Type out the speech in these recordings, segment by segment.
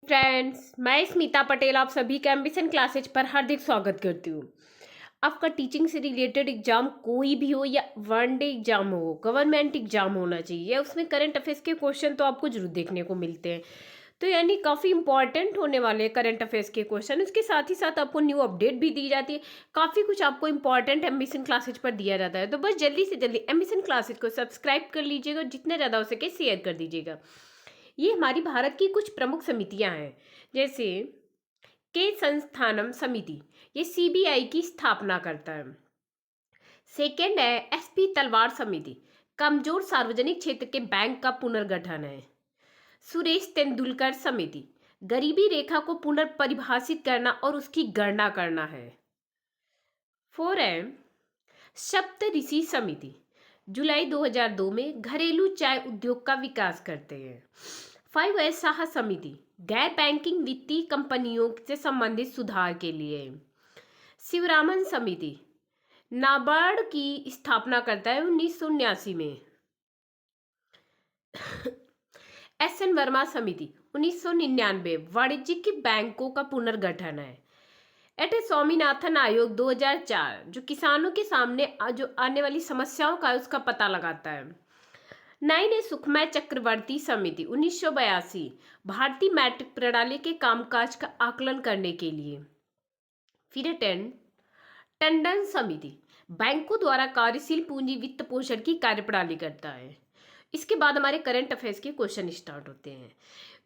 Friends, मैं स्मिता पटेल आप सभी का एम्बिशन क्लासेज पर हार्दिक स्वागत करती हूँ। आपका टीचिंग से रिलेटेड एग्जाम कोई भी हो या वनडे एग्जाम हो, गवर्नमेंट एग्जाम होना चाहिए, उसमें करंट अफेयर्स के क्वेश्चन तो आपको जरूर देखने को मिलते हैं। तो यानी काफ़ी इंपॉर्टेंट होने वाले हैं करंट अफेयर्स के क्वेश्चन। उसके साथ ही साथ आपको न्यू अपडेट भी दी जाती है। काफ़ी कुछ आपको इंपॉर्टेंट एम्बिशन क्लासेज पर दिया जाता है। तो बस जल्दी से जल्दी एम्बिशन क्लासेज को सब्सक्राइब कर लीजिएगा, जितना ज़्यादा हो सके शेयर कर दीजिएगा। ये हमारी भारत की कुछ प्रमुख समितियां हैं, जैसे के संस्थानम समिति, ये सीबीआई की स्थापना करता है। सेकेंड है एसपी तलवार समिति, कमजोर सार्वजनिक क्षेत्र के बैंक का पुनर्गठन है। सुरेश तेंदुलकर समिति, गरीबी रेखा को पुनर्परिभाषित करना और उसकी गणना करना है। फोर है सप्त ऋषि समिति, जुलाई 2002 में घरेलू चाय उद्योग का विकास करते हैं। फाइव है शाह समिति, गैर बैंकिंग वित्तीय कंपनियों से संबंधित सुधार के लिए। शिवरामन समिति, नाबार्ड की स्थापना करता है 1979 में। एस एन वर्मा समिति 1999, वाणिज्यिक बैंकों का पुनर्गठन है। एट स्वामीनाथन आयोग 2004, जो किसानों के सामने जो आने वाली समस्याओं का उसका पता लगाता है। 9 है सुखमय चक्रवर्ती समिति 1982, भारतीय मैट्रिक प्रणाली के कामकाज का आकलन करने के लिए। फिर है 10 टंडन समिति, बैंकों द्वारा कार्यशील पूंजी वित्त पोषण की कार्यप्रणाली करता है। इसके बाद हमारे करंट अफेयर्स के क्वेश्चन स्टार्ट होते हैं।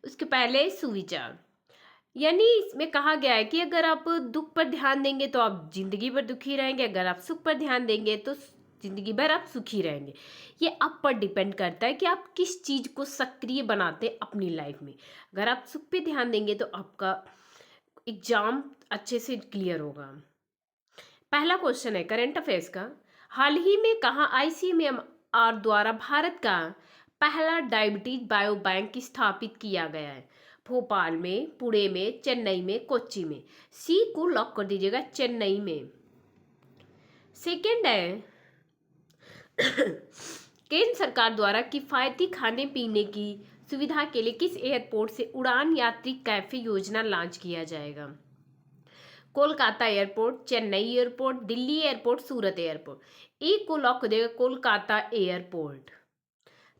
उसके पहले सुविचार, यानी इसमें कहा गया है कि अगर आप दुख पर ध्यान देंगे तो आप जिंदगी भर दुखी रहेंगे, अगर आप सुख पर ध्यान देंगे तो जिंदगी भर आप सुखी रहेंगे। ये आप पर डिपेंड करता है कि आप किस चीज़ को सक्रिय बनाते हैं अपनी लाइफ में। अगर आप सुख पे ध्यान देंगे तो आपका एग्जाम अच्छे से क्लियर होगा। पहला क्वेश्चन है करंट अफेयर्स का, हाल ही में कहाँ आईसीएमआर द्वारा भारत का पहला डायबिटीज बायो बैंक स्थापित किया गया है? भोपाल में, पुणे में, चेन्नई में, कोच्चि में। सी को लॉक कर दीजिएगा, चेन्नई में। सेकेंड है केंद्र सरकार द्वारा किफायती खाने पीने की सुविधा के लिए किस एयरपोर्ट से उड़ान यात्री कैफे योजना लॉन्च किया जाएगा? Kolkata airport, Chennai airport, Delhi airport, Surat airport. एक को लॉक कर देगा, कोलकाता एयरपोर्ट।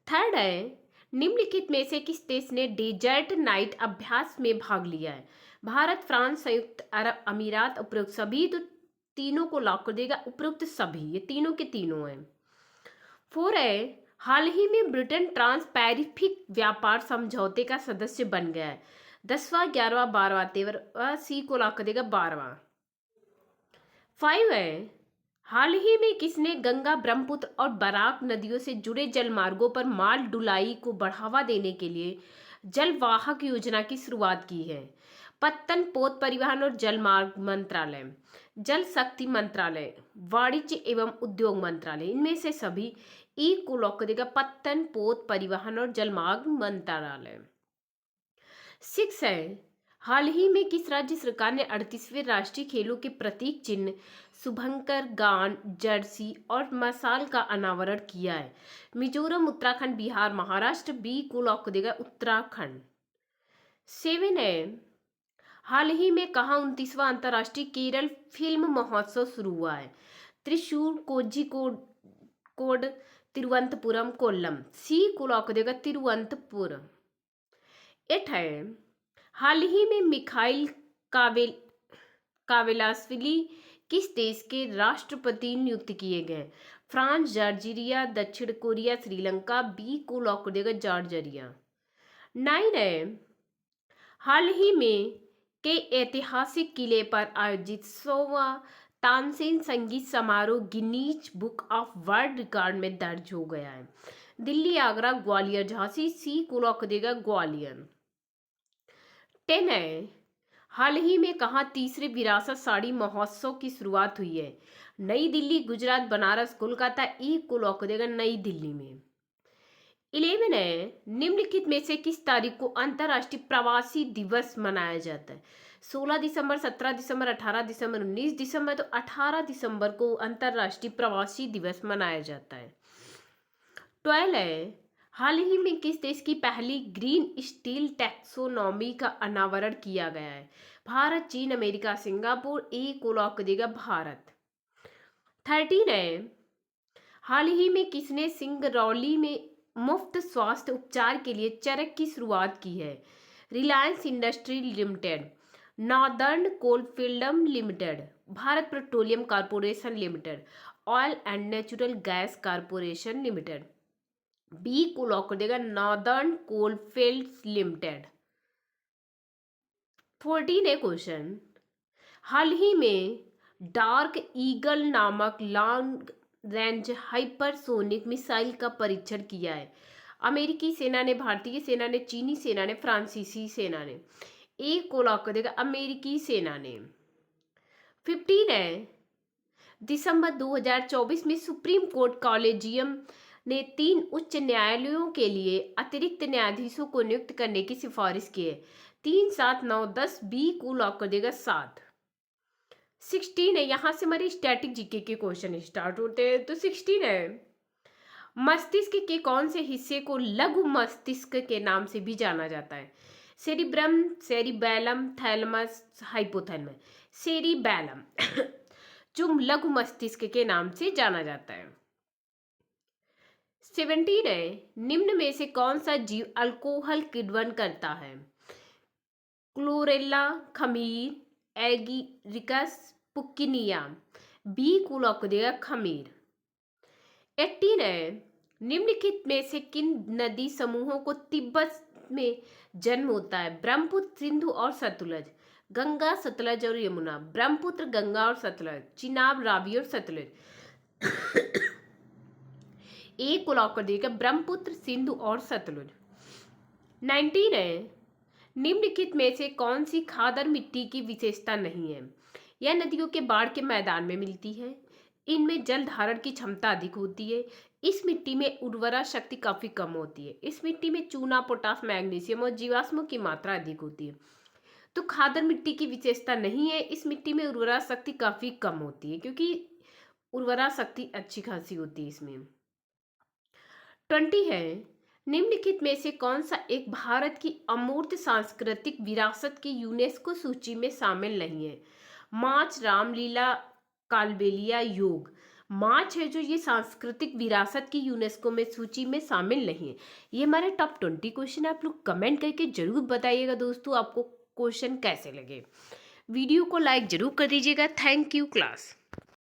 थर्ड है निम्नलिखित में से किस देश ने डेजर्ट नाइट अभ्यास में भाग लिया है? भारत, फ्रांस, संयुक्त अरब अमीरात, उपरोक्त सभी। तो तीनों को लॉक कर देगा, उपरोक्त सभी, ये तीनों के तीनों हैं। फोर है हाल ही में ब्रिटेन ट्रांस पैसिफिक व्यापार समझौते का सदस्य बन गया है। 10वां, 11वां, 12वां, 13वां। सी को लॉक कर देगा, 12वां। फाइव है हाल ही में किसने गंगा, ब्रह्मपुत्र और बराक नदियों से जुड़े जलमार्गों पर माल ढुलाई को बढ़ावा देने के लिए जलवाहक योजना की शुरुआत की है? पत्तन पोत परिवहन और जलमार्ग मंत्रालय, जल शक्ति मंत्रालय, वाणिज्य एवं उद्योग मंत्रालय। इनमें से सभी। ई को लॉक कर देगा, पत्तन पोत परिवहन और जलमार्ग मंत्रालय। 6 है हाल ही में किस राज्य सरकार ने 38वें राष्ट्रीय खेलों के प्रतीक चिन्ह शुभंकर, गान, जर्सी और मशाल का अनावरण किया है? मिजोरम, उत्तराखंड, बिहार, महाराष्ट्र। बी को लॉक कर देगा, उत्तराखंड। 7 है हाल ही में कहाँ 29वां अंतर्राष्ट्रीय केरल फिल्म महोत्सव शुरू हुआ है? त्रिशूर, कोझिकोड, तिरुवनंतपुरम, कोल्लम। सी को लॉक कर देगा, तिरुवनंतपुरम। 8 है हाल ही में मिखाइल कावेलासविली किस देश के राष्ट्रपति नियुक्त किए गए? फ्रांस, जॉर्जिया, दक्षिण कोरिया, श्रीलंका। बी को लॉक कर देगा, जॉर्जिया। 9 है हाल ही में के ऐतिहासिक किले पर आयोजित 100वां तानसेन संगीत समारोह Guinness book of world record में दर्ज हो गया है? दिल्ली, आगरा, ग्वालियर, झांसी। सी को लॉक कर देगा, ग्वालियर। 10 है हाल ही में कहाँ तीसरे विरासत साड़ी महोत्सव की शुरुआत हुई है? नई दिल्ली, गुजरात, बनारस, कोलकाता। ई को लॉक कर देगा, नई दिल्ली में। 11 है निम्नलिखित में से किस तारीख को अंतर्राष्ट्रीय प्रवासी दिवस मनाया जाता है? 16 दिसंबर, 17 दिसंबर, 18 दिसंबर, 19 दिसंबर। तो 18 दिसंबर को अंतर्राष्ट्रीय प्रवासी दिवस मनाया जाता है। 12 है हाल ही में किस देश की पहली ग्रीन स्टील टैक्सोनॉमी का अनावरण किया गया है? भारत, चीन, अमेरिका, सिंगापुर। ए को लॉक कर देगा भारत। 13 है, हाल ही में किसने सिंगरौली में मुफ्त स्वास्थ्य उपचार के लिए चरक की शुरुआत की है? Reliance industry limited, northern coalfield limited, Bharat petroleum corporation limited, oil and natural gas corporation limited. B को लॉक कर देगा नॉर्दर्न कोलफील्ड्स लिमिटेड। 14 है क्वेश्चन, हाल ही में डार्क ईगल नामक लॉन्ग रेंज हाइपरसोनिक मिसाइल का परीक्षण किया है? अमेरिकी सेना ने, भारतीय सेना ने, चीनी सेना ने, फ्रांसीसी सेना ने। ए को लॉक कर देगा अमेरिकी सेना ने। 15 है, दिसंबर 2024 में सुप्रीम कोर्ट कॉलेजियम ने 3 उच्च न्यायालयों के लिए अतिरिक्त न्यायाधीशों को नियुक्त करने की सिफारिश की है। 3, 7, 9, 10। बी को लॉक कर देगा 7। 16 है, यहाँ से हमारे स्टैटिक जीके के क्वेश्चन स्टार्ट होते हैं। तो 16 है, मस्तिष्क के कौन से हिस्से को लघु मस्तिष्क के नाम से भी जाना जाता है? Cerebrum, cerebellum, thalamus, hypothalamus. Cerebellum जो लघु मस्तिष्क के नाम से जाना जाता है। 17 है, निम्न में से कौन सा जीव अल्कोहल किण्वन करता है? क्लोरेला, खमीर, एगिरिकस, पुक्किनिया। बी को लॉक कर देगा खमीर। 18 है, निम्नलिखित में से किन नदी समूहों को तिब्बत में जन्म होता है? ब्रह्मपुत्र, सिंधु और सतलज। गंगा, सतलज और यमुना। ब्रह्मपुत्र, गंगा और सतलज। चिनाब, रावी और सतलज। ए को लॉक कर देगा ब्रह्मपुत्र, सिंधु और सतलुज। 19 है, निम्नलिखित में से कौन सी खादर मिट्टी की विशेषता नहीं है? यह नदियों के बाढ़ के मैदान में मिलती है, इनमें जल धारण की क्षमता अधिक होती है, इस मिट्टी में उर्वरा शक्ति काफी कम होती है, इस मिट्टी में चूना, पोटास, मैग्नीशियम और जीवाश्मों की मात्रा अधिक होती है। तो खादर मिट्टी की विशेषता नहीं है, इस मिट्टी में उर्वरा शक्ति काफी कम होती है, क्योंकि उर्वरा शक्ति अच्छी खासी होती है इसमें। 20 है, निम्नलिखित में से कौन सा एक भारत की अमूर्त सांस्कृतिक विरासत की यूनेस्को सूची में शामिल नहीं है? माच, रामलीला, कालबेलिया, योग। माच है जो ये सांस्कृतिक विरासत की यूनेस्को में सूची में शामिल नहीं है। ये हमारे टॉप 20 क्वेश्चन आप लोग कमेंट करके जरूर बताइएगा दोस्तों, आपको क्वेश्चन कैसे लगे। वीडियो को लाइक जरूर कर दीजिएगा। Thank you class.